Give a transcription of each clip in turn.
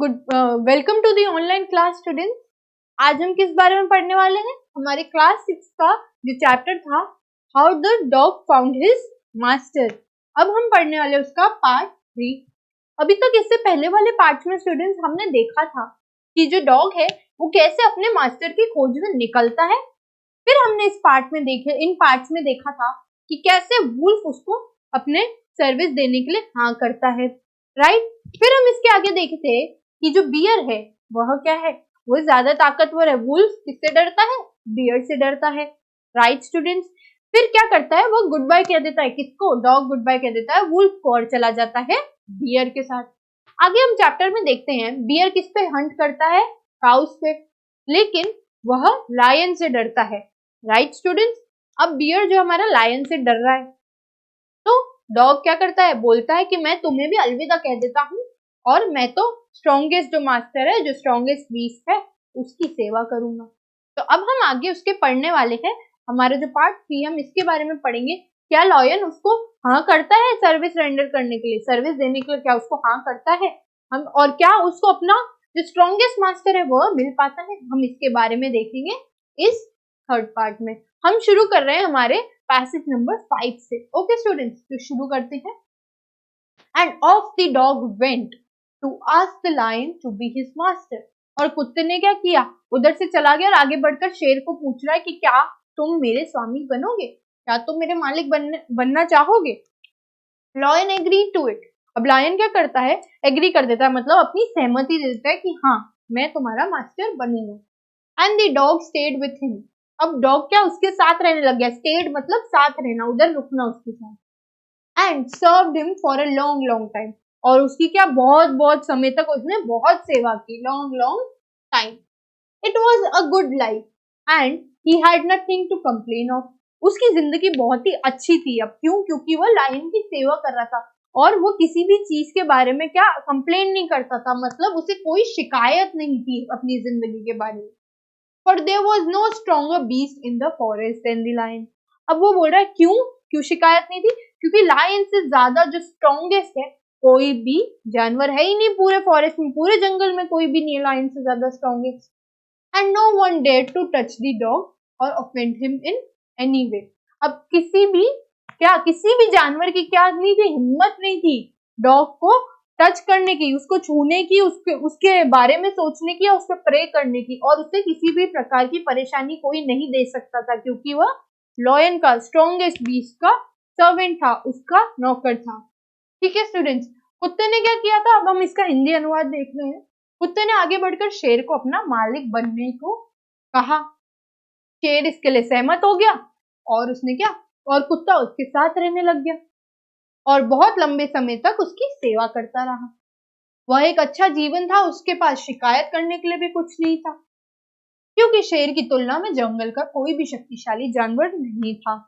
Good welcome to the online class students. आज हम किस बारे में पढ़ने वाले हैं? हमारे क्लास 6 का जो चैप्टर था how the dog found his master. अब हम पढ़ने वाले उसका पार्ट 3। अभी तक इससे पहले वाले पार्ट में स्टूडेंट्स हमने देखा था कि जो डॉग है वो कैसे अपने मास्टर की खोज में निकलता है। फिर हमने इन पार्ट्स में देखा था कि कैसे वुल्फ उसको अपने सर्विस देने के लिए हाँ करता है, राइट। फिर हम इसके आगे देखे थे कि जो बियर है वह क्या है, वो ज्यादा ताकतवर है। वुल्फ किससे डरता है? बियर से डरता है, राइट स्टूडेंट्स। फिर क्या करता है, वो गुड बाय कह देता है। किसको? डॉग गुड बाय कह देता है वुल्फ को और चला जाता है बियर के साथ। आगे हम चैप्टर में देखते हैं बियर किस पे हंट करता है? काउस पे, लेकिन वह लायन से डरता है, राइट स्टूडेंट्स। अब बियर जो हमारा लायन से डर रहा है तो डॉग क्या करता है, बोलता है कि मैं तुम्हें भी अलविदा कह देता हूँ और मैं तो स्ट्रॉन्गेस्ट जो मास्टर है, जो स्ट्रॉन्गेस्ट बीस्ट है, उसकी सेवा करूंगा। तो अब हम आगे उसके पढ़ने वाले हैं। हमारा जो पार्ट 3 हम इसके बारे में पढ़ेंगे। क्या लॉयन उसको हाँ करता है सर्विस रेंडर करने के लिए, सर्विस देने के लिए क्या उसको हाँ करता है हम, और क्या उसको अपना जो स्ट्रॉन्गेस्ट मास्टर है वो मिल पाता है? हम इसके बारे में देखेंगे इस थर्ड पार्ट में। हम शुरू कर रहे हैं हमारे पैसेज नंबर 5 से। ओके स्टूडेंट्स, तो शुरू करते हैं। And off the dog went to ask the lion to be his master. और कुत्ते ने क्या किया, उधर से चला गया और आगे बढ़कर शेर को पूछ रहा है कि क्या तुम मेरे स्वामी बनोगे, क्या तुम मेरे मालिक बनना चाहोगे? Lion agree to it. अब लायन क्या करता है, एग्री कर देता है, मतलब अपनी सहमति दे देता है कि हाँ मैं तुम्हारा मास्टर बनूंगा। And the dog stayed with him. अब डॉग क्या उसके साथ रहने लग गया। स्टेड मतलब साथ रहना, उधर रुकना उसके साथ। And served him for a long long time. और उसकी क्या बहुत बहुत समय तक उसने बहुत सेवा की, long long time. It was a good life and he had nothing to complain of. उसकी जिंदगी बहुत ही अच्छी थी। अब क्यों? क्योंकि वो लायन की सेवा कर रहा था और वो किसी भी चीज के बारे में क्या कंप्लेन नहीं करता था, मतलब उसे कोई शिकायत नहीं थी अपनी जिंदगी के बारे में। For there was no stronger beast in the forest than the lion. अब वो बोल रहा है क्यों क्यों शिकायत नहीं थी? क्योंकि लायन से ज्यादा जो स्ट्रॉन्गेस्ट है कोई भी जानवर है ही नहीं पूरे फॉरेस्ट में, पूरे जंगल में कोई भी नहीं है लायन से ज्यादा strongest. And no one dare to touch the dog or offend him in any way. अब किसी भी जानवर की क्या नहीं थी, हिम्मत नहीं थी डॉग को टच करने की, उसको छूने की, उसके बारे में सोचने की या उस पर प्रे करने की, और उसे किसी भी प्रकार की परेशानी कोई नहीं दे सकता था क्योंकि वह लॉयन का, स्ट्रॉन्गेस्ट बीस्ट का सर्वेंट था, उसका नौकर था। ठीक है स्टूडेंट्स, कुत्ते ने क्या किया था? अब हम इसका हिंदी अनुवाद देख रहे हैं। कुत्ते ने आगे बढ़कर शेर को अपना मालिक बनने को कहा। शेर इसके लिए सहमत हो गया और उसने क्या, और कुत्ता उसके साथ रहने लग गया और बहुत लंबे समय तक उसकी सेवा करता रहा। वह एक अच्छा जीवन था, उसके पास शिकायत करने के लिए भी कुछ नहीं था क्योंकि शेर की तुलना में जंगल का कोई भी शक्तिशाली जानवर नहीं था।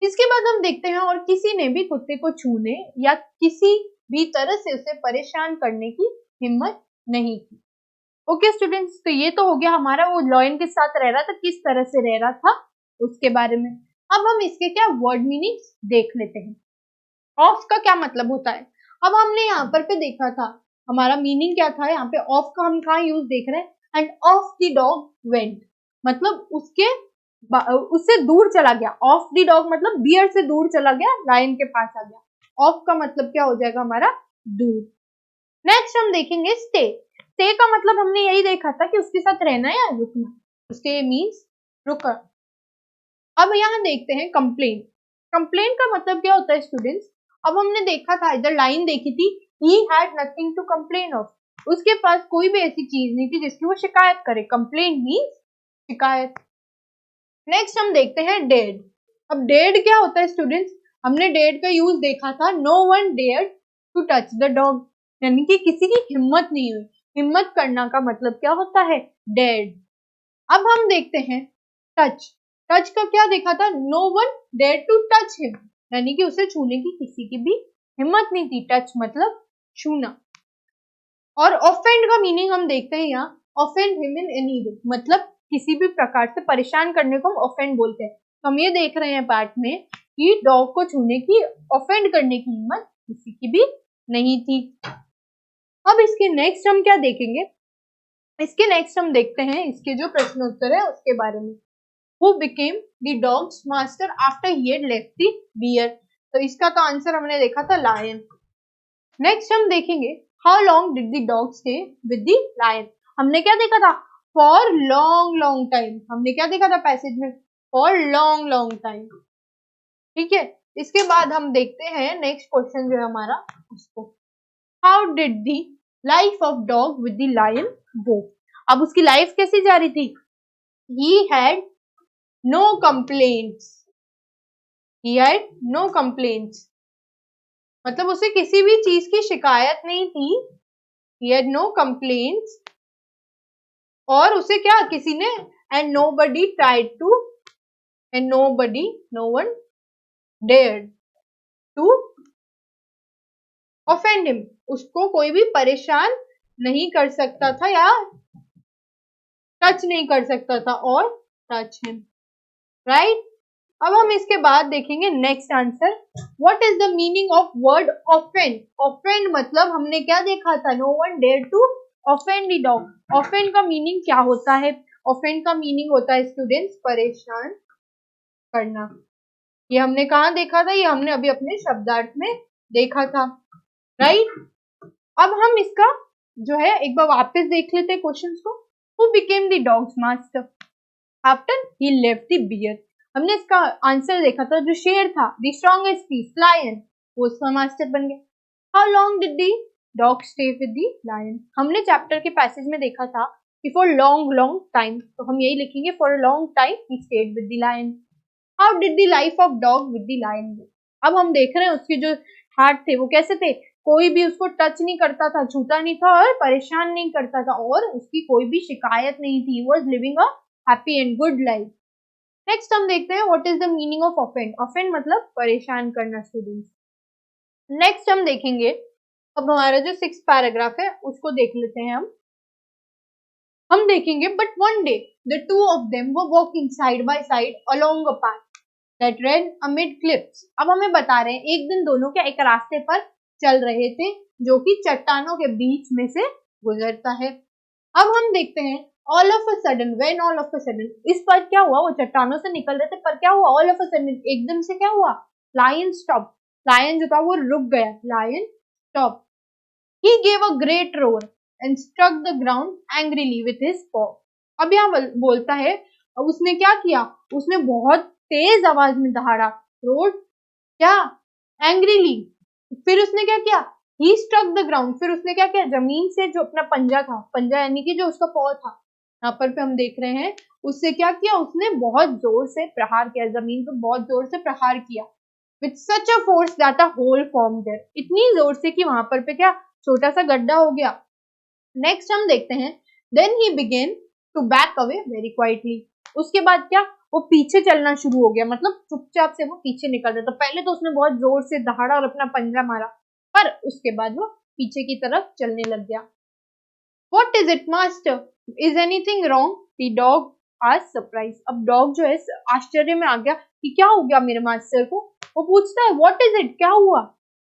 इसके बाद हम देखते हैं और किसी ने भी कुत्ते को छूने या किसी भी तरह से उसे परेशान करने की हिम्मत नहीं की। ओके स्टूडेंट्स, तो ये तो हो गया हमारा वो लॉयन के साथ रह रहा था, किस तरह से रह रहा था उसके बारे में। अब हम इसके क्या वर्ड मीनिंग्स देख लेते हैं। ऑफ का क्या मतलब होता है? अब हमने यहाँ पर पे देखा था हमारा मीनिंग क्या था। यहाँ पे ऑफ का हम कहाँ यूज देख रहे हैं? And off the dog went, मतलब उससे दूर चला गया। ऑफ द डॉग मतलब बियर से दूर चला गया, लायन के पास आ गया। ऑफ का मतलब क्या हो जाएगा हमारा? दूर। नेक्स्ट हम देखेंगे स्टे। स्टे का मतलब हमने यही देखा था कि उसके साथ रहना या रुकना। स्टे मीन्स रुका। अब यहाँ देखते हैं कंप्लेन। कंप्लेन का मतलब क्या होता है स्टूडेंट्स? अब हमने देखा था, इधर लाइन देखी थी, he had nothing to complain of. उसके पास कोई भी ऐसी चीज नहीं थी जिसकी वो शिकायत करे। कंप्लेन मीन्स शिकायत। नेक्स्ट हम देखते हैं डेड। अब डेड क्या होता है स्टूडेंट्स? हमने डेड का यूज देखा था, no one dared to touch the dog, यानी कि किसी की हिम्मत नहीं हुई। हिम्मत करना का मतलब क्या होता है? डेड। अब हम देखते हैं टच। टच का क्या देखा था? No one dare to touch him, यानी कि उसे छूने की किसी की भी हिम्मत नहीं थी। टच मतलब छूना। और ऑफेंड का मीनिंग हम देखते हैं यहाँ, ऑफेंड हिम इन एनी वे, मतलब किसी भी प्रकार से परेशान करने को हम ऑफेंड बोलते हैं। तो हम ये देख रहे हैं पार्ट में कि डॉग को छूने की, ऑफेंड करने की हिम्मत किसी की भी नहीं थी। अब इसके नेक्स्ट हम क्या देखेंगे, इसके नेक्स्ट हम देखते हैं इसके जो प्रश्न उत्तर है उसके बारे में। Who became the dog's master after he had left the bear? तो इसका तो आंसर हमने देखा था lion। नेक्स्ट हम देखेंगे how long did the dog stay with the lion? हमने क्या देखा था, for long long time। हमने क्या देखा था पैसेज में, for long long time। ठीक है, इसके बाद हम देखते हैं नेक्स्ट क्वेश्चन जो है हमारा उसको, how did the life of dog with the lion go? अब उसकी लाइफ कैसी जा रही थी, he had no complaints, he had no complaints, मतलब उसे किसी भी चीज की शिकायत नहीं थी, he had no complaints, और उसे क्या किसी ने and nobody tried to and nobody no one dared to offend him, उसको कोई भी परेशान नहीं कर सकता था या टच नहीं कर सकता था और टच हिम, राइट। अब हम इसके बाद देखेंगे next answer, what is the meaning of word offend? Offend मतलब हमने क्या देखा था, no one dare to offend the dog. Offend का मीनिंग क्या होता है, ऑफेंड का मीनिंग होता है स्टूडेंट्स परेशान करना। ये हमने कहाँ देखा था, ये हमने अभी अपने शब्दार्थ में देखा था, राइट। अब हम इसका जो है एक बार वापस देख लेते हैं क्वेश्चंस को। Who became the dog's master after he left the bear? हमने इसका आंसर देखा था, जो शेर था, the strongest beast, lion, वो उसका मास्टर बन गया। How long did the dog stay with the lion? हमने चैप्टर के पैसेज में देखा था कि for long long time, तो हम यही लिखेंगे for a long time he stayed with the lion. How did the life of dog with the lion go? अब हम देख रहे हैं उसके जो हाथ थे वो कैसे थे, कोई भी उसको टच नहीं करता था, छूता नहीं था और परेशान नहीं करता था, और उसकी कोई भी शिकायत नहीं थी, was living a happy and good life. Next हम देखते हैं what is the meaning of offend. Offend मतलब परेशान करना स्टूडेंट्स। नेक्स्ट हम देखेंगे, अब हमारा जो 6th पैराग्राफ है उसको देख लेते हैं हम देखेंगे, but one day the two of them were walking side by side along a path that ran amid cliffs। अब हमें बता रहे हैं एक दिन दोनों के एक रास्ते पर चल रहे थे जो कि चट्टानों के बीच में से गुजरता है। अब हम देखते हैं all of a sudden, when all of a sudden, इस पर क्या हुआ, वो चट्टानों से निकल रहे थे पर क्या हुआ, all of a sudden, एकदम से क्या हुआ, lion stop, lion जो था वो रुक गया, lion stop, he gave a great roar and struck the ground angrily with his paw। अब यहाँ बोलता है अब उसने क्या किया, उसने बहुत तेज आवाज में दहाड़ा, रोर क्या, एंग्रीली, फिर उसने क्या किया, ही स्ट्रक द ग्राउंड, फिर उसने क्या किया, जमीन से जो अपना पंजा था, पंजा यानी कि जो उसका पॉ था, यहाँ पर पे हम देख रहे हैं, उससे क्या किया, उसने बहुत जोर से प्रहार किया, जमीन पर बहुत जोर से प्रहार किया, with such a force that a hole formed there, इतनी जोर से कि वहां पर पे क्या छोटा सा गड्ढा हो गया। नेक्स्ट हम देखते हैं, then he began to back away very quietly, उसके बाद क्या, वो पीछे चलना शुरू हो गया, मतलब चुपचाप से वो पीछे निकल रहा था। पहले तो उसने बहुत जोर से दहाड़ा और अपना पंजा मारा, पर उसके बाद वो पीछे की तरफ चलने लग गया। What is it, master? Is anything wrong? The dog asked surprise। अब डॉग जो है आश्चर्य में आ गया कि क्या हो गया मेरे मास्टर को। वो पूछता है what is it, क्या हुआ?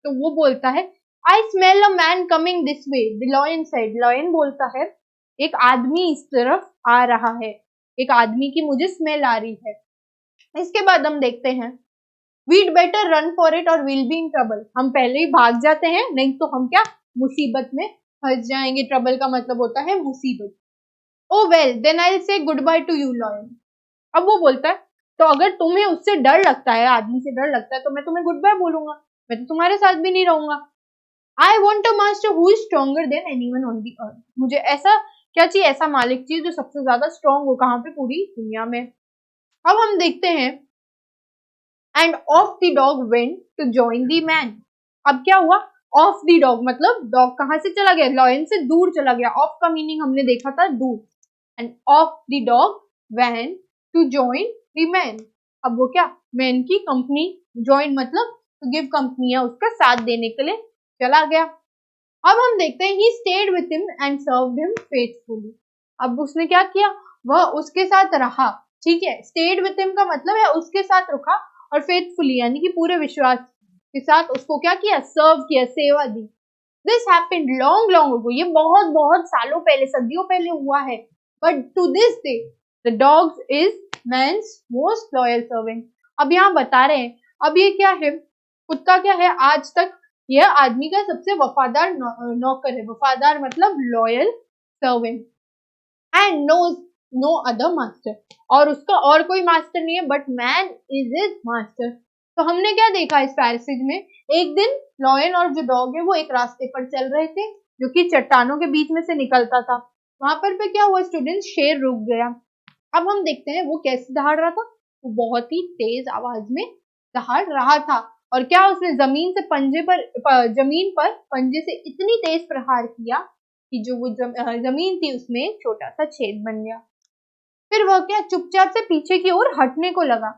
तो वो बोलता है I smell a man coming this way, the lion said। lion बोलता है एक आदमी इस तरफ आ रहा है, एक आदमी की मुझे स्मेल आ रही है। इसके बाद हम देखते हैं we'd better run for it or we'll be in trouble। हम पहले ही भाग जाते हैं, नहीं तो हम क्या मुसीबत में फंस जाएंगे। ट्रबल का मतलब होता है मुसीबत। Oh well, then I'll say goodbye to you, lion। अब वो बोलता है तो अगर तुम्हें उससे डर लगता है, आदमी से डर लगता है, तो मैं तुम्हें गुड बाय बोलूंगा, मैं तो तुम्हारे साथ भी नहीं रहूंगा। I want a master who is stronger than anyone on the earth। मुझे ऐसा क्या चाहिए, ऐसा मालिक चाहिए जो सबसे ज्यादा स्ट्रॉन्ग हो, कहाँ पे, पूरी दुनिया में। अब हम देखते हैं and off the dog went to join the man. अब क्या हुआ, ऑफ द डॉग मतलब डॉग कहाँ से चला गया, लॉयन से दूर चला गया। ऑफ का मीनिंग हमने देखा था दूर, and off the dog went to join the man. अब वो क्या, मैन की कंपनी, जॉइन मतलब टू गिव कंपनी, है उसका साथ देने के लिए चला गया। अब हम देखते हैं he stayed with him and served him faithfully. अब उसने क्या किया, वह उसके साथ रहा, ठीक है। स्टेड विथ हिम का मतलब है उसके साथ रुका, और फेथफुली यानी कि पूरे विश्वास के साथ उसको क्या किया, सर्व किया, सेवा दी। This happened long long ago, ये बहुत बहुत सालों पहले, सदियों पहले हुआ है. But to this day the dog is man's most loyal servant. अब यहाँ बता रहे हैं, अब ये क्या है, कुत्ता क्या है, आज तक यह आदमी का सबसे वफादार नौकर है. वफादार मतलब loyal servant. And knows no other master, और उसका और कोई मास्टर नहीं है, but man is his master. तो हमने क्या देखा इस पैसेज में, एक दिन लॉयन और जो डॉग है वो एक रास्ते पर चल रहे थे जो कि चट्टानों के बीच में से निकलता था. वहां पर पे क्या हुआ स्टूडेंट, शेर रुक गया. अब हम देखते हैं वो कैसे दहाड़ रहा था. वो बहुत ही तेज आवाज में दहाड़ रहा था. और क्या उसने जमीन से जमीन पर पंजे से इतनी तेज प्रहार किया कि जो वो जमीन थी उसमें छोटा सा छेद बन गया. फिर वह क्या चुपचाप से पीछे की ओर हटने को लगा.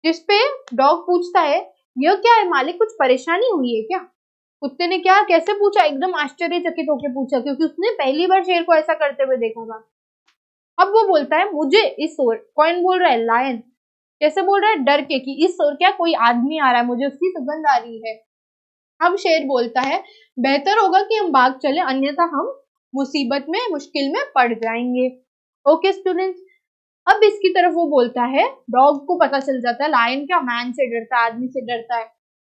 जिसपे डॉग पूछता है, यह क्या है मालिक, कुछ परेशानी हुई है क्या? कुत्ते ने क्या कैसे पूछा, एकदम आश्चर्यचकित होकर पूछा, क्योंकि उसने पहली बार शेर को ऐसा करते हुए देखा था. अब वो बोलता है, मुझे इस ओर, कौन बोल रहा है, लायन. कैसे बोल रहा है, डर के, कि इस ओर क्या कोई आदमी आ रहा है, मुझे उसकी सुगंध आ रही है. अब शेर बोलता है, बेहतर होगा कि हम भाग चले, अन्यथा हम मुसीबत में, मुश्किल में पड़ जाएंगे. ओके स्टूडेंट्स, अब इसकी तरफ वो बोलता है, डॉग को पता चल जाता है लायन क्या मैन से डरता है, आदमी से डरता है.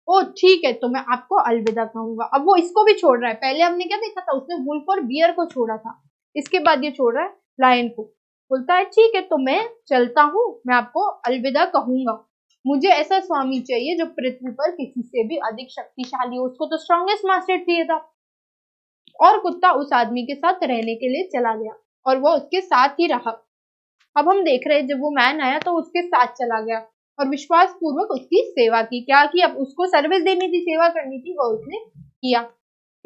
ओ ठीक है, तो मैं आपको अलविदा कहूंगा. अब वो इसको भी छोड़ रहा है. पहले हमने क्या देखा था, उसने वुल्फ और बियर को छोड़ा था, इसके बाद ये छोड़ रहा है लायन को. बोलता है ठीक है, तो मैं चलता हूँ, मैं आपको अलविदा कहूंगा. मुझे ऐसा स्वामी चाहिए जो पृथ्वी पर किसी से भी अधिक शक्तिशाली हो. उसको तो स्ट्रॉन्गेस्ट मास्टर चाहिए था. और कुत्ता उस आदमी के साथ रहने के लिए चला गया और वो उसके साथ ही रहा. अब हम देख रहे हैं जब वो मैन आया तो उसके साथ चला गया और विश्वास पूर्वक उसकी सेवा की. क्या की, अब उसको सर्विस देनी थी, सेवा करनी थी, वो उसने किया.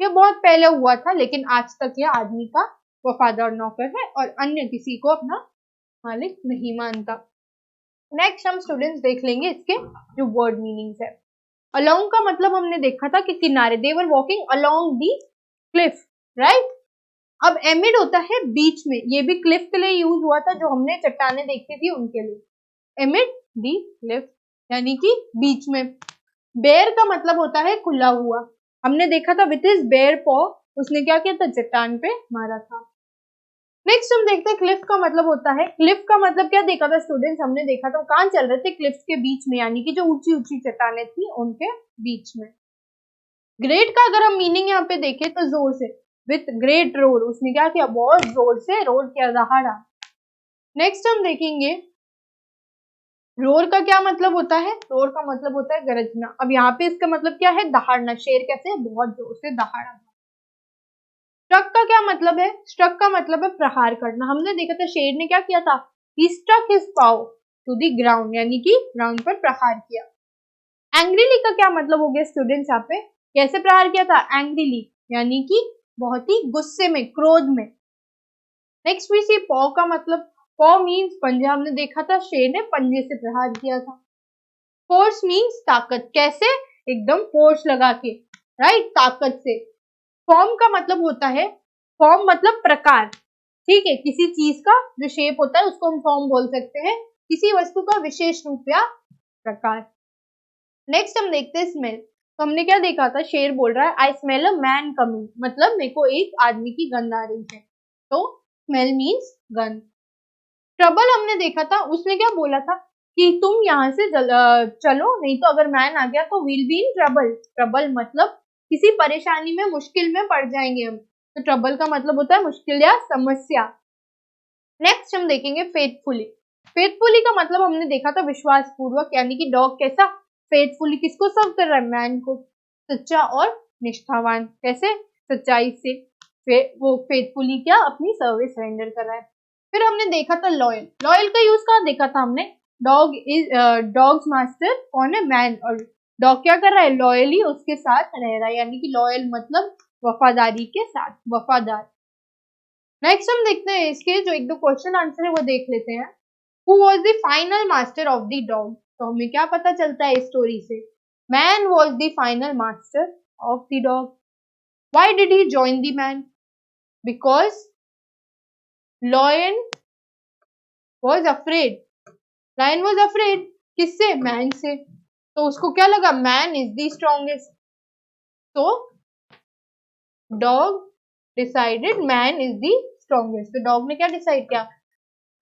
ये बहुत पहले हुआ था, लेकिन आज तक यह आदमी का वफादार नौकर है और अन्य किसी को अपना मालिक नहीं मानता. नेक्स्ट हम स्टूडेंट्स देख लेंगे इसके जो वर्ड मीनिंग्स है. अलोंग का मतलब हमने देखा था कि किनारे, they were walking along the cliff, right. अब एमिड होता है बीच में, ये भी क्लिफ के लिए यूज हुआ था, जो हमने चट्टाने देखी थी उनके लिए. एमिड दी क्लिफ यानी कि बीच में. बेयर का मतलब होता है खुला हुआ. हमने देखा था विथ हिज बेयर पॉ, उसने क्या किया था, चट्टान पे मारा था. नेक्स्ट हम देखते हैं क्लिफ का मतलब होता है, क्लिफ का मतलब क्या देखा था स्टूडेंट्स, हमने देखा था वो कहां चल रहे थे, क्लिफ्स के बीच में, यानी कि जो ऊंची ऊंची चट्टाने थी उनके बीच में. ग्रेट का अगर हम मीनिंग यहाँ पे देखें तो जोर से, विथ ग्रेट रोर, उसने क्या किया, बहुत जोर से रोर किया, दहाड़ा. नेक्स्ट हम देखेंगे रोर का क्या मतलब होता है. रोर का मतलब होता है गरजना. अब यहाँ पे इसका मतलब क्या है, दहाड़ना. शेर कैसे बहुत जोर से दहाड़ा. स्ट्रक का क्या मतलब है, स्ट्रक का मतलब है प्रहार करना. हमने देखा था शेर ने क्या किया था, he struck his paw to the ground, यानी कि ग्राउंड पर प्रहार किया. एंग्रीली का क्या मतलब हो गया स्टूडेंट्स, यहाँ पे कैसे प्रहार किया था, एंग्रीली यानी कि बहुत ही गुस्से में, क्रोध में. नेक्स्ट वी सी पॉ का मतलब, पॉ मीन्स पंजा. हमने देखा था शेर ने पंजे से प्रहार किया था. फोर्स मीन्स ताकत, कैसे, एकदम फोर्स लगा के, राइट, ताकत से. फॉर्म का मतलब होता है, फॉर्म मतलब प्रकार, ठीक है, किसी चीज का जो शेप होता है उसको हम फॉर्म बोल सकते हैं, किसी वस्तु का विशेष रूप या प्रकार. नेक्स्ट हम देखते हैं स्मेल. तो हमने क्या देखा था, शेर बोल रहा है I smell a man coming, मतलब मेरे को एक आदमी की गंध आ रही है. तो स्मेल मीन्स गंध. ट्रबल हमने देखा था, उसने क्या बोला था कि तुम यहाँ से चलो, नहीं तो अगर मैन आ गया तो will be in trouble. Trouble मतलब किसी परेशानी में, मुश्किल में पड़ जाएंगे हम. तो ट्रबल का मतलब होता है मुश्किल या समस्या. नेक्स्ट हम देखेंगे फेथफुली. फेथफुली का मतलब हमने देखा था विश्वास पूर्वक, यानी कि डॉग कैसा, फेथफुली किसको सर्व कर रहा है, मैन को. सच्चा और निष्ठावान, कैसे, सच्चाई से. वो फेथफुली क्या अपनी सर्विस रेंडर कर रहा है. फिर हमने देखा था लॉयल. लॉयल का यूज कहाँ देखा था हमने, डॉग्स मास्टर कौन है, मैन, और डॉग क्या कर रहा है, लॉयली उसके साथ रह रहा है, यानी कि लॉयल मतलब वफादारी के साथ, वफादार. नेक्स्ट हम देखते हैं इसके जो एक दो क्वेश्चन आंसर है वो देख लेते हैं. Who was the final master of the dog. तो हमें क्या पता चलता है इस स्टोरी से, man was the final master of the dog. Why did he join the man, because lion was afraid. Lion was afraid किससे, मैन से. तो उसको क्या लगा, मैन इज द स्ट्रॉन्गेस्ट. तो dog decided man is the strongest. तो dog ने क्या डिसाइड किया?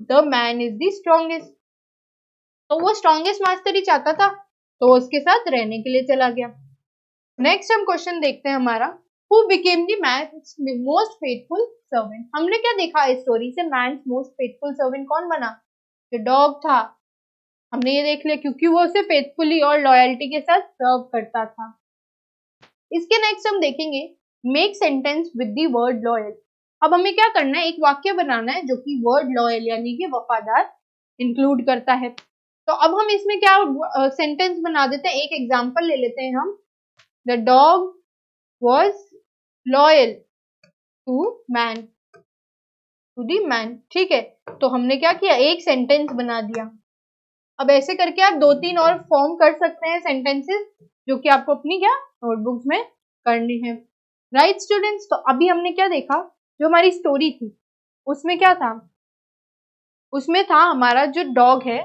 The man is the strongest. तो वो स्ट्रॉन्गेस्ट मास्टर ही चाहता था, तो वो उसके साथ रहने के लिए चला गया। नेक्स्ट हम क्वेश्चन देखते हैं हमारा, who became the man's most faithful servant. हमने क्या देखा इस स्टोरी से? मैन्स मोस्ट फेथफुल सर्वेंट कौन बना? जो डॉग था। हमने ये देख लिया क्योंकि वो उसे फेथफुली और लॉयल्टी के साथ सर्व करता था। इसके नेक्स्ट हम देखेंगे, make sentence with the word loyal. अब हमें क्या करना है? एक वाक्य बनाना है जो कि वर्ड लॉयल यानी कि वफादार इंक्लूड करता है। तो अब हम इसमें क्या सेंटेंस बना देते हैं, एक एग्जांपल ले लेते हैं हम। The dog was loyal to man, to the man. ठीक है, तो हमने क्या किया? एक सेंटेंस बना दिया। अब ऐसे करके आप 2-3 और फॉर्म कर सकते हैं सेंटेंसेस, जो कि आपको अपनी क्या नोटबुक्स में करनी है। राइट स्टूडेंट्स, तो अभी हमने क्या देखा? जो हमारी स्टोरी थी उसमें क्या था? उसमें था हमारा जो डॉग है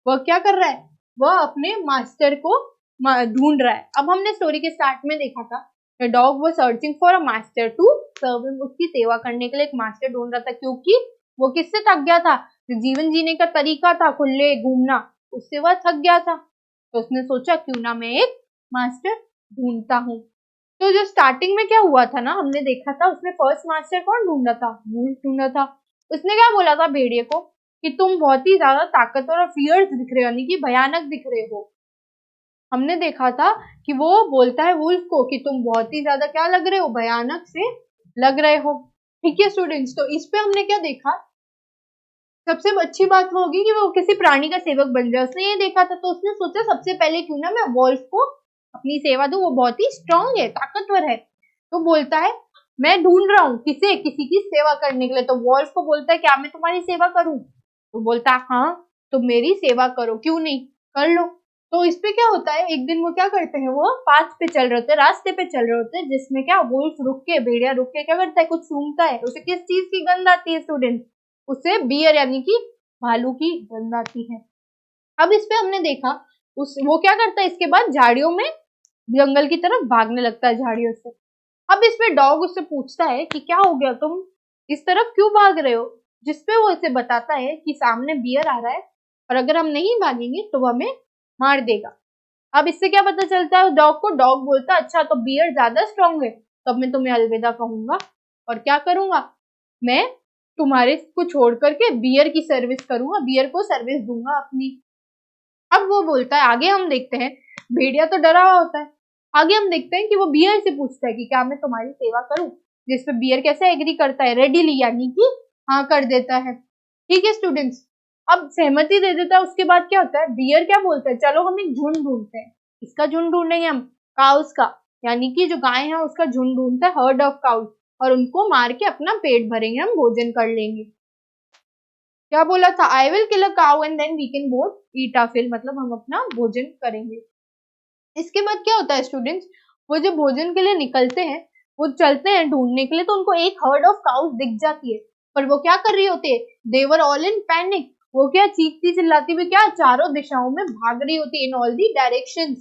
वह क्या कर रहा है? वह अपने मास्टर को ढूंढ रहा है। अब हमने स्टोरी के स्टार्ट में देखा था, the dog was searching for a master to serve him. उसकी सेवा करने के लिए एक मास्टर ढूंढ रहा था, क्योंकि वो किससे थक गया था? जो जीवन जीने का तरीका था खुले घूमना, उससे वह थक गया था। तो उसने सोचा क्यों ना मैं एक मास्टर ढूंढता हूँ। तो जो स्टार्टिंग में क्या हुआ था ना, हमने देखा था उसने फर्स्ट मास्टर कौन ढूंढा था? वुल्फ ढूंढा था। उसने क्या बोला था भेड़िए को कि तुम बहुत ही ज्यादा ताकतवर और फियर्स दिख रहे हो, यानी कि भयानक दिख रहे हो। हमने देखा था कि वो बोलता है वुल्फ को कि तुम बहुत ही ज्यादा क्या लग रहे हो? भयानक से लग रहे हो। ठीक है स्टूडेंट्स, तो इस पे हमने क्या देखा? सबसे अच्छी बात वो होगी कि वो किसी प्राणी का सेवक बन जाए। उसने ये देखा था, तो उसने सोचा सबसे पहले क्यों ना मैं वॉल्फ को अपनी सेवा दूं, वो बहुत ही स्ट्रांग है, ताकतवर है। तो बोलता है मैं ढूंढ रहा हूँ किसे? किसी की सेवा करने के लिए। तो वॉल्फ को बोलता है क्या मैं तुम्हारी सेवा करूं? तो बोलता है हाँ, तो मेरी सेवा करो, क्यों नहीं, कर लो। तो इस पे क्या होता है, एक दिन वो क्या करते हैं, वो पाथ पे चल रहे होते हैं, रास्ते पे चल रहे होते हैं, जिसमें क्या वुल्फ रुक के, भेड़िया रुक के क्या करता है? कुछ सूंघता है। उसे किस चीज की गंध आती है स्टूडेंट? उसे बियर यानी कि भालू की गंध आती है। अब इस पे हमने देखा वो क्या करता है, इसके बाद झाड़ियों में जंगल की तरफ भागने लगता है झाड़ियों से। अब इस पे डॉग उससे पूछता है कि क्या हो गया, तुम इस तरफ क्यों भाग रहे हो? जिसपे वो इसे बताता है कि सामने बियर आ रहा है और अगर हम नहीं भागेंगे तो वो हमें मार देगा। अब इससे क्या पता चलता है डॉग को? डॉग बोलता है अच्छा तो बियर ज्यादा स्ट्रांग है, तब मैं तुम्हें अलविदा कहूंगा और क्या करूंगा, मैं तुम्हारे को छोड़ करके बियर की सर्विस करूंगा, बियर को सर्विस दूंगा अपनी। अब वो बोलता है, आगे हम देखते हैं, भेड़िया तो डरा हुआ होता है। आगे हम देखते हैं कि वो बियर से पूछता है कि क्या मैं तुम्हारी सेवा करूं? जिसपे बियर कैसे एग्री करता है? रेडीली, यानी कि हाँ कर देता है। ठीक है स्टूडेंट्स, अब सहमति दे देता है। उसके बाद क्या होता है, बियर क्या बोलता है, चलो हम एक झुंड ढूंढते हैं। इसका झुंड ढूंढेंगे हम, काउस का, यानी कि जो गाय है उसका झुंड ढूंढता है, हर्ड ऑफ काउस, और उनको मार के अपना पेट भरेंगे, हम भोजन कर लेंगे। क्या बोला था? I will kill a cow and then we can both eat our fill, मतलब हम अपना भोजन करेंगे। इसके बाद क्या होता है स्टूडेंट्स, वो जब भोजन के लिए निकलते हैं, वो चलते हैं ढूंढने के लिए, तो उनको एक हर्ड ऑफ काउस दिख जाती है। पर वो क्या कर रही होती है? दे वर ऑल इन पैनिक। वो क्या चीखती चिल्लाती हुई क्या चारों दिशाओं में भाग रही होती है, इन ऑल दी डायरेक्शंस।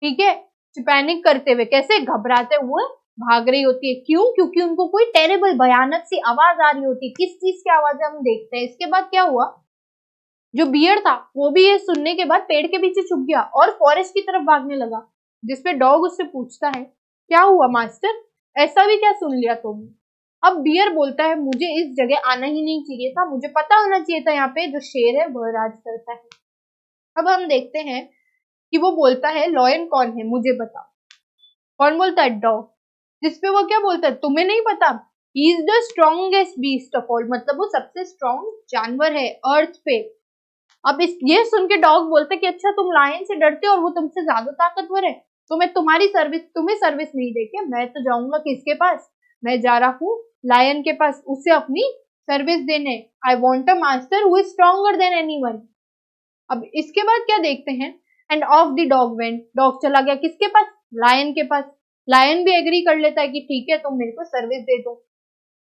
ठीक है, पैनिक करते हुए, कैसे? घबराते हुए भाग रही होती है। क्यों? क्योंकि उनको कोई टेरेबल भयानक सी आवाज आ रही होती है। किस चीज की आवाज है हम देखते हैं। इसके बाद क्या हुआ, जो बियर था वो भी ये सुनने के बाद पेड़ के पीछे छुप गया और फॉरेस्ट की तरफ भागने लगा। जिसपे डॉग उससे पूछता है क्या हुआ मास्टर, ऐसा भी क्या सुन लिया तुमने? अब बियर बोलता है मुझे इस जगह आना ही नहीं चाहिए था, मुझे पता होना चाहिए था यहाँ पे जो शेर है वह राज करता है। अब हम देखते हैं कि वो बोलता है लॉयन कौन है मुझे बताओ। कौन बोलता है? डॉग। जिसपे वो क्या बोलता है, तुम्हें नहीं पता, he is the strongest beast of all, मतलब वो सबसे स्ट्रॉन्ग जानवर है अर्थ पे। अब इस ये सुन के डॉग बोलते कि अच्छा तुम लायन से डरते हो और वो तुमसे ज्यादा ताकतवर है, तो मैं तुम्हारी सर्विस, तुम्हें सर्विस नहीं देके मैं तो जाऊंगा किसके पास? मैं जा रहा हूँ लायन के पास, उसे अपनी सर्विस देने। I want a master who is stronger than anyone. अब इसके बाद क्या देखते हैं, and off the dog went, dog चला गया किसके पास? लायन के पास। लायन भी एग्री कर लेता है कि ठीक है तुम मेरे को सर्विस दे दो।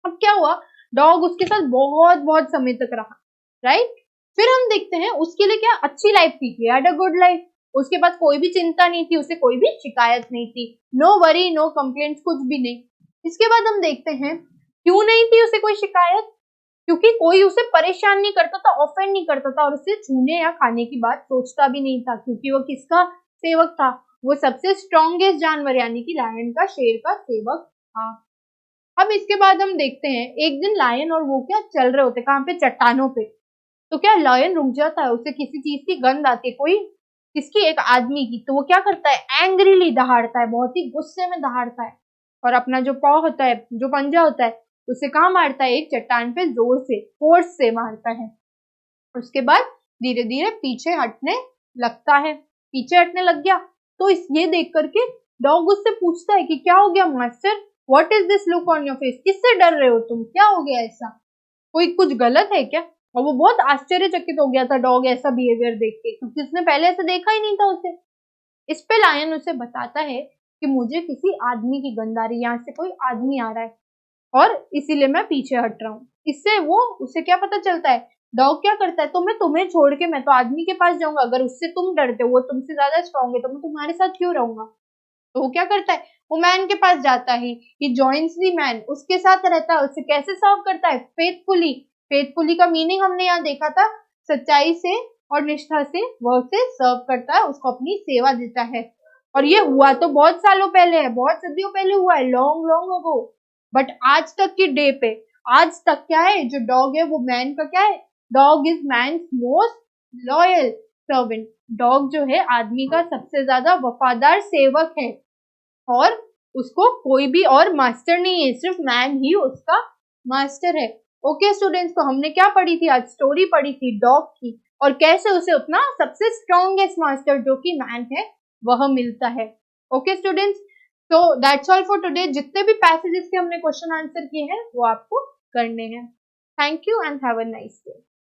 अब क्या हुआ, डॉग उसके साथ बहुत बहुत समय तक रहा, राइट। फिर हम देखते हैं उसके लिए क्या अच्छी लाइफ थी, he had a good life. उसके पास कोई भी चिंता नहीं थी, उसे कोई भी शिकायत नहीं थी, नो वरी नो कंप्लेंट्स, कुछ भी नहीं। इसके बाद हम देखते हैं क्यों नहीं थी उसे कोई शिकायत, क्योंकि कोई उसे परेशान नहीं करता था, ऑफेंड नहीं करता था और उसे छूने या खाने की बात सोचता भी नहीं था, क्योंकि वो किसका सेवक था, वो सबसे स्ट्रॉन्गेस्ट जानवर यानी कि लायन का, शेर का सेवक था। अब इसके बाद हम देखते हैं एक दिन लायन और वो क्या चल रहे होते, कहाँ पे, चट्टानों पे। तो क्या लायन रुक जाता है, उसे किसी चीज की गंध आती है, कोई किसकी, एक आदमी की, तो वो क्या करता है, एंग्रीली दहाड़ता है, बहुत ही गुस्से में दहाड़ता है और अपना जो पॉ होता है, जो पंजा होता है, उसे कहाँ मारता है, एक चट्टान पे जोर से, फोर्स से मारता है। उसके बाद धीरे धीरे पीछे हटने लगता है, पीछे हटने लग गया। तो ये देख करके डॉग उससे पूछता है कि क्या हो गया master, what is this look on your face, किससे डर रहे हो तुम, क्या हो गया ऐसा, कोई कुछ गलत है क्या। और वो बहुत आश्चर्यचकित हो गया था डॉग ऐसा बिहेवियर देख के, क्योंकि उसने पहले ऐसा देखा ही नहीं था उसे। इस पे लायन उसे बताता है कि मुझे किसी आदमी की गंध आ रही है, यहाँ से कोई आदमी आ रहा है और इसीलिए मैं पीछे हट रहा हूँ। इससे वो, उसे क्या पता चलता है, डॉग क्या करता है, तो मैं तुम्हें छोड़ के मैं तो आदमी के पास जाऊंगा, अगर उससे तुम डरते हो, वो तुमसे ज्यादा स्ट्रॉन्ग है, तो मैं तुम्हारे साथ क्यों रहूंगा। तो वो क्या करता है, वो मैन के पास जाता है, ही जॉइन्स दी मैन, उसके साथ रहता है, उसे कैसे सर्व करता है, फेथफुली। फेथफुली का मीनिंग हमने यहाँ देखा था, सच्चाई से और निष्ठा से वो उसे सर्व करता है, उसको अपनी सेवा देता है। और ये हुआ तो बहुत सालों पहले है, बहुत सदियों पहले हुआ है, लॉन्ग लॉन्ग अगो, बट आज तक की डे पे, आज तक क्या है, जो डॉग है वो मैन का क्या है, dog is man most loyal servant. Dog जो है आदमी का सबसे ज्यादा वफादार सेवक है और उसको कोई भी और मास्टर नहीं है, सिर्फ मैन ही उसका मास्टर है। ओके स्टूडेंट्स, तो हमने क्या पढ़ी थी आज, स्टोरी पढ़ी थी डॉग की, और कैसे उसे अपना सबसे स्ट्रॉन्गेस्ट मास्टर जो कि मैन है वह मिलता है। ओके स्टूडेंट्स, तो दैट्स ऑल फॉर टुडे। जितने भी पैसेजेस के हमने क्वेश्चन आंसर किए हैं वो आपको करने हैं। Thank you and have a nice day.